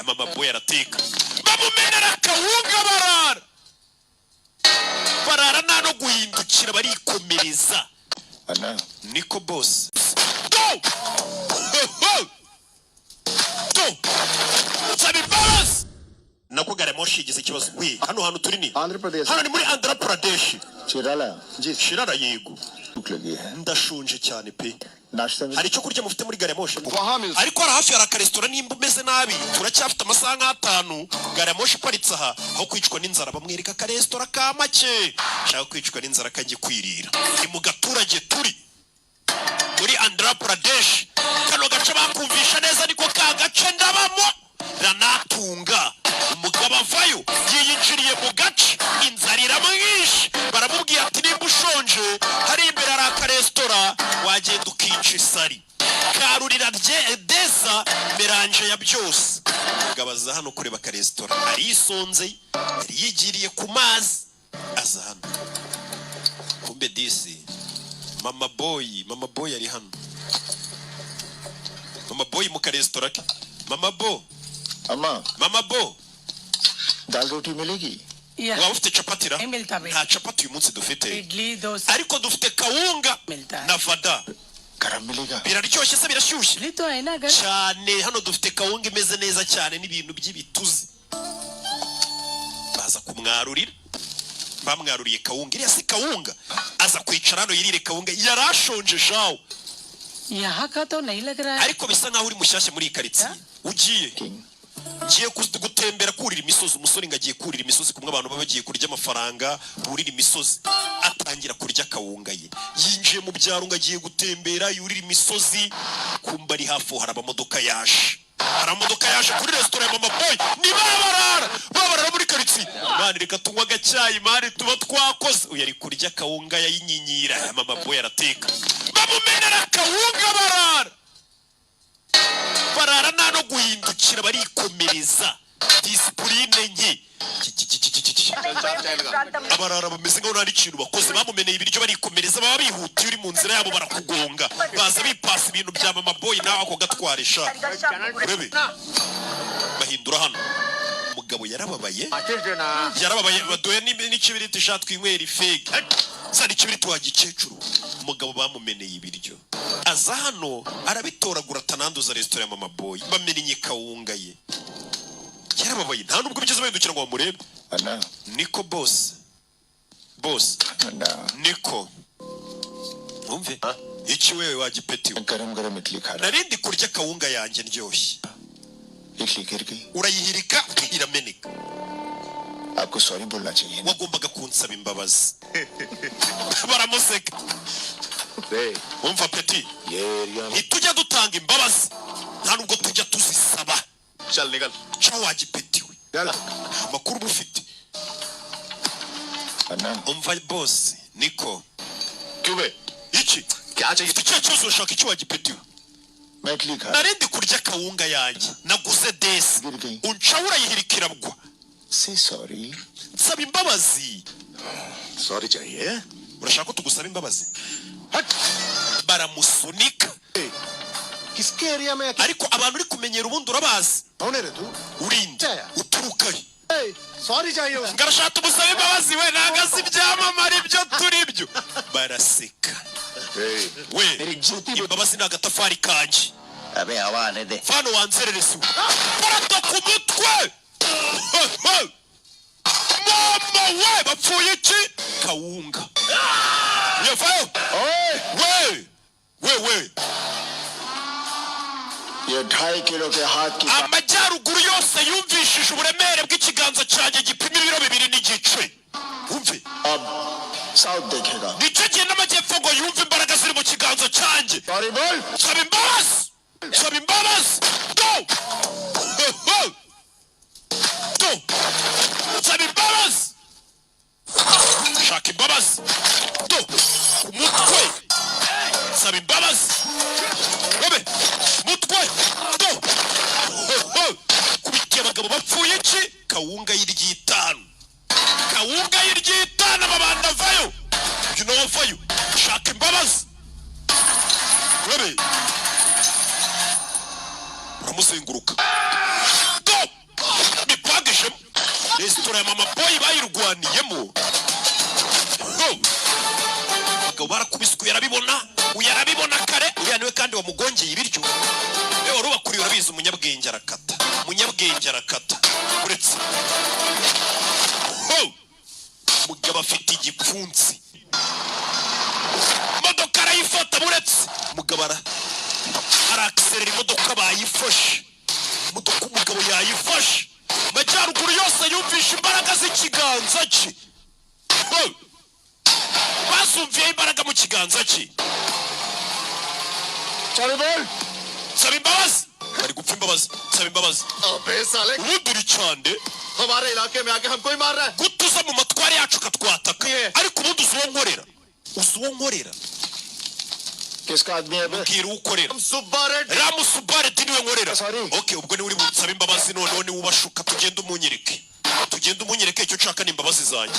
mama boy arateka bamumenera kawunga barara nano guhindukira barikomereza ana niko boss sabi boss nako gare moshi igeze ikibazo we hano hantu turi ni Andhra Pradesh hano ni muri Andhra Pradesh Chirala ji Shirara yego ndashonje cyane pe hari cyo kurya mufite muri gare moshi ariko ara hafi ya restaurant nimba meze nabi turacyafite amasaha nk'atanu gare moshi paritsa aha aho kwicwa n'inzara bamwereka ka restaurant ka make shaka kwicwa n'inzara kanjye kwirira ni mu gaturage turi muri Andhra Pradesh kano gace bakumvisha neza niko ka gace ndabamo ranatunga umugabo avayo yiyinjiriye mu gace inzara iramwishe baramubwiye ati nimba ushonje hari imbere ari aka restaurant wagenda ukica isari karurira deza meranje ya byose gabaza hano kureba ka restaurant arisonze yigiriye ku mazi aza hano kumbe disi mama boy ari hano mama boy mu ka restaurant mama bo दाल रोटी मिलेगी waba ufite chapati ra nta chapati uyu munsi dufite ariko dufite kawunga na vada garam milega biraryoshye se birashyushye cyane hano dufite kawunga imeze neza cyane n'ibintu by'ibituzi baza kumwarurira bamwaruriye kawunga iriya si kawunga aza kwicara hano yirire kawunga yarashonje shawo ariko bisa nkaho uri mushyashya muri ikaritsiye ugiye ngiye gutembera kurira imisozi umusore ngagiye kurira imisozi kumwe abantu babagiye kurya amafaranga burira imisozi atangira kurya kawunga ye yinjiye mu byaro ngagiye gutembera yurira imisozi kumba ari hafu hari abamodoka yaje kuri restaurant ya mama boy ni babarara muri karitsiye mani reka tunywa agacyayi mani tuba twakoze uyu ari kurya kawunga yayinyinyira ya mama boy arateka bamumenera kawunga barara nano guhindukira barikomereza discipline nke abarara bameze nkaho nta n'ikintu bakoze bamumeneye ibiryo barikomereza baba bihutiye uri mu nzira yabo barakugonga baza bipasa ibintu bya mama boy nawe ako gatwaresha urebe bahindura hano umugabo yarababaye badoye n'ikibiriti shatwinywera ifege sari ikibiriti wagikecuru umugabo bamumeneye ibiryo aza hano arabitoragura atananduza restaurant ya mama boy bamenye kawunga ye yarababaye nta nubwo bigeze bahindukira ngo bamurebe niko boss niko umve iki wewe wagipetiwe narindi kurya kawunga yanjye ndyoshye urayihirika irameneka आपको सॉरी बोलना चाहिए wagombaga kunsaba imbabazi baramuseka umva peti ntitujya dutanga imbabazi nta nubwo tujya tuzisaba cyo wagipetiwe amakuru bufite umva boss niko iki icyo cyose ushaka icyo wagipetiwe narindi kurya kawunga yanjye naguze desi unshawura yihirikira bwa Say sorry. Nsaba imbabazi. Sorry चाहिए. Urashaka ko tugusaba imbabazi? Baramusunika. Kiske area में ariko abantu uri kumenyera ubundi urabazi. None retu. Urinde. Uturuka. Sorry चाहिए. Ngarashaka tugusaba imbabazi we nagazi ibyamamare ibyo turi byo. Baraseka. We. Imbabazi nagatafari kanje. Abe awane de. Fano wanzereresi. Parato kumutwe. Mama we bapfuye iki kawunga yevayo we ye 2.5 kilo ke hath ki amajyaruguru yose yumvishije uburemere bw'ikiganza cyanjye gipima ibiro 2 n'igice umve south dekhega nicyo gihe n'amajyepfo ngo yumve imbaraga ziri mu kiganza cyanjye sorry boy saba imbabazi saba imbabazi shaka imbabazi umutwe saba imbabazi mutwe kubitiye abagabo bapfuye iki kawunga y'iryitanu ababanda vayo vayo shaka imbabazi uramuzenguruka aya mama boy bayirwaniyemo. Bagabo barakubiswe yarabibona kare. Uriya niwe kandi wamugongeye ibiryo. Ewe rubakuriye urabizi umunyabwenge arakata. Uretse mugabo afite igipfunsi. Modoka arayifata buretse mugabo arakserera imodoka bayifashe. Modoka umugabo yayifashe. Majyaruguru yose yumvisha imbaraga z'ikiganza cye. Basumviye imbaraga mu kiganza cye. Charibol Saba imbabazi. Bari gupfa imbabazi. Saba imbabazi. अबे साले Ubuduri cyane. हमारे इलाके में आके हमको ही मार रहा है Gutuza mu matwari yacu katwataka. Ariko ubundi uzuwo nkorera. किसका आदमी है बे Mbwira ukorera. सुब्बारेड Ramu Subare niwe nkorera. Sorry. Okay, ubwo ni uri bunsaba imbabazi none ubashuka tugenda umunyereke icyo nshaka ni imbabazi zanjye.